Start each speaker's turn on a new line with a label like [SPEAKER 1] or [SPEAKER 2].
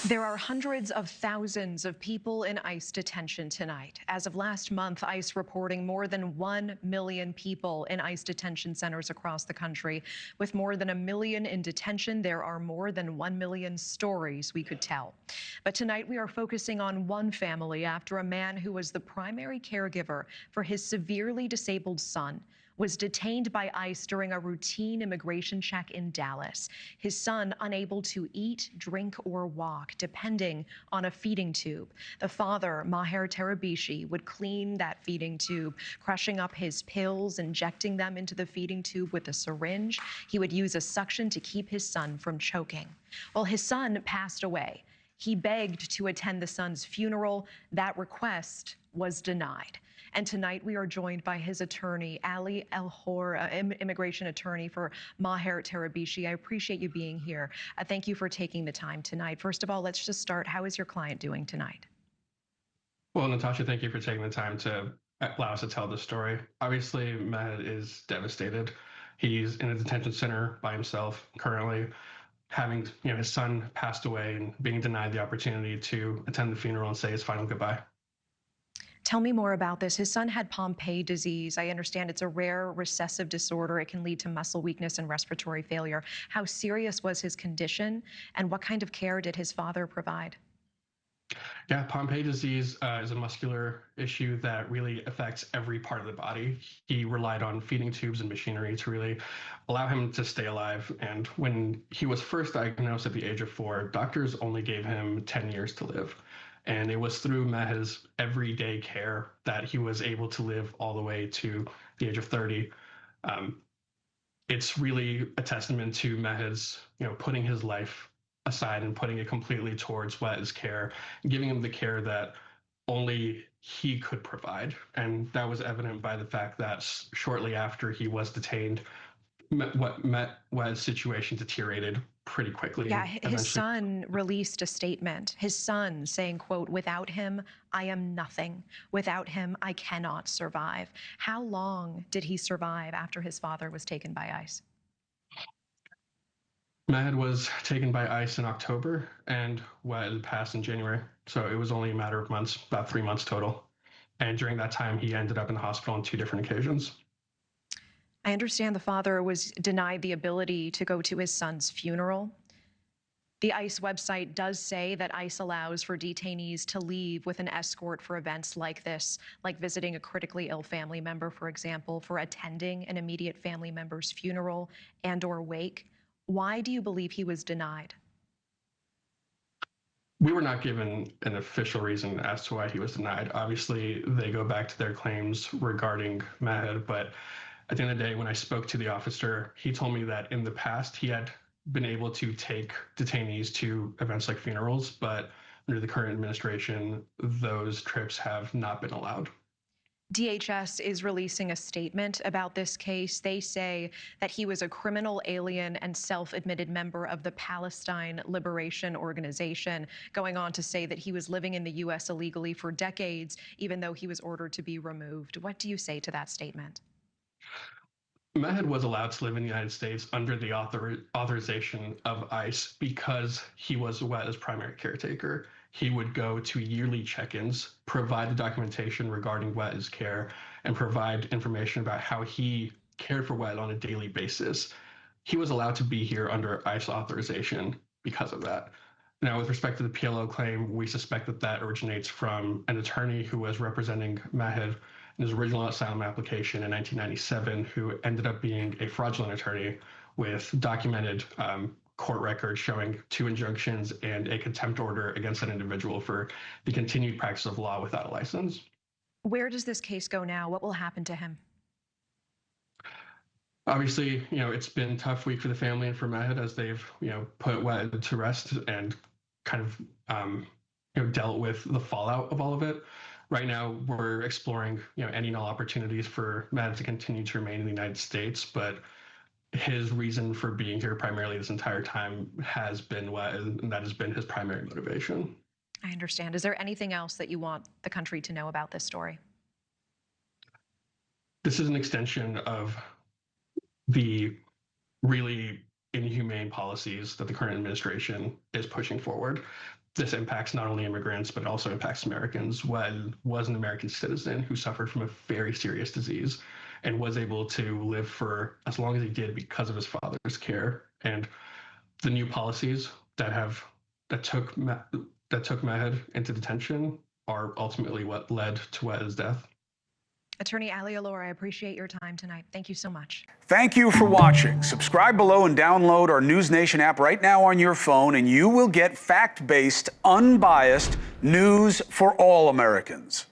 [SPEAKER 1] There are hundreds of thousands of people in ICE detention tonight. As of last month, ICE reporting more than 1 million people in ICE detention centers across the country. With more than 1 million in detention, there are more than 1 million stories we could tell. But tonight we are focusing on one family after a man who was the primary caregiver for his severely disabled son was detained by ICE during a routine immigration check in Dallas. His son unable to eat, drink, or walk, depending on a feeding tube. The father, Maher Tarabishi, would clean that feeding tube, crushing up his pills, injecting them into the feeding tube with a syringe. He would use a suction to keep his son from choking. Well, his son passed away. He begged to attend the son's funeral. That request was denied. And tonight we are joined by his attorney, Elhorr, immigration attorney for Maher Tarabishi. I appreciate you being here. Thank you for taking the time tonight. First of all, let's just start. How is your client doing tonight?
[SPEAKER 2] Well, Natasha, thank you for taking the time to allow us to tell this story. Obviously, Maher is devastated. He's in a detention center by himself currently, having his son passed away and being denied the opportunity to attend the funeral and say his final goodbye.
[SPEAKER 1] Tell me more about this. His son had Pompe disease. I understand it's a rare recessive disorder. It can lead to muscle weakness and respiratory failure. How serious was his condition, and what kind of care did his father provide?
[SPEAKER 2] Yeah, Pompe disease is a muscular issue that really affects every part of the body. He relied on feeding tubes and machinery to really allow him to stay alive. And when he was first diagnosed at the age of 4, doctors only gave him 10 years to live. And it was through Maher's everyday care that he was able to live all the way to the age of 30. It's really a testament to Maher's, putting his life aside and putting it completely towards Wet's care, giving him the care that only he could provide. And that was evident by the fact that shortly after he was detained, Wet's situation deteriorated pretty quickly.
[SPEAKER 1] Yeah, his son released a statement. His son saying, quote, "Without him, I am nothing. Without him, I cannot survive." How long did he survive after his father was taken by ICE?
[SPEAKER 2] Maher was taken by ICE in October and Wet passed in January. So it was only a matter of months, about 3 months total. And during that time, he ended up in the hospital on 2 different occasions.
[SPEAKER 1] I understand the father was denied the ability to go to his son's funeral. The ICE website does say that ICE allows for detainees to leave with an escort for events like this, like visiting a critically ill family member, for example, for attending an immediate family member's funeral and/or wake. Why do you believe he was denied?
[SPEAKER 2] We were not given an official reason as to why he was denied. Obviously, they go back to their claims regarding Maher, but at the end of the day, when I spoke to the officer, he told me that in the past he had been able to take detainees to events like funerals, but under the current administration, those trips have not been allowed.
[SPEAKER 1] DHS is releasing a statement about this case. They say that he was a criminal alien and self-admitted member of the Palestine Liberation Organization, going on to say that he was living in the U.S. illegally for decades, even though he was ordered to be removed. What do you say to that statement?
[SPEAKER 2] Maher was allowed to live in the United States under the authorization of ICE because he was Wet's primary caretaker. He would go to yearly check-ins, provide the documentation regarding Wet's care, and provide information about how he cared for Wet on a daily basis. He was allowed to be here under ICE authorization because of that. Now, with respect to the PLO claim, we suspect that that originates from an attorney who was representing Maher in his original asylum application in 1997, who ended up being a fraudulent attorney with documented court records showing 2 injunctions and a contempt order against an individual for the continued practice of law without a license.
[SPEAKER 1] Where does this case go now? What will happen to him?
[SPEAKER 2] Obviously, it's been a tough week for the family and for Maher as they've, put Wet to rest and kind of, dealt with the fallout of all of it. Right now, we're exploring, any and all opportunities for Maher to continue to remain in the United States, but his reason for being here primarily this entire time has been Wet, and that has been his primary motivation.
[SPEAKER 1] I understand. Is there anything else that you want the country to know about this story?
[SPEAKER 2] This is an extension of the really inhumane policies that the current administration is pushing forward. this impacts not only immigrants, but it also impacts Americans. Wed was an American citizen who suffered from a very serious disease and was able to live for as long as he did because of his father's care. And the new policies that took Maher into detention are ultimately what led to Wed's death.
[SPEAKER 1] Attorney Elhorr, I appreciate your time tonight. Thank you so much.
[SPEAKER 3] Thank you for watching. Subscribe below and download our NewsNation app right now on your phone, and you will get fact-based, unbiased news for all Americans.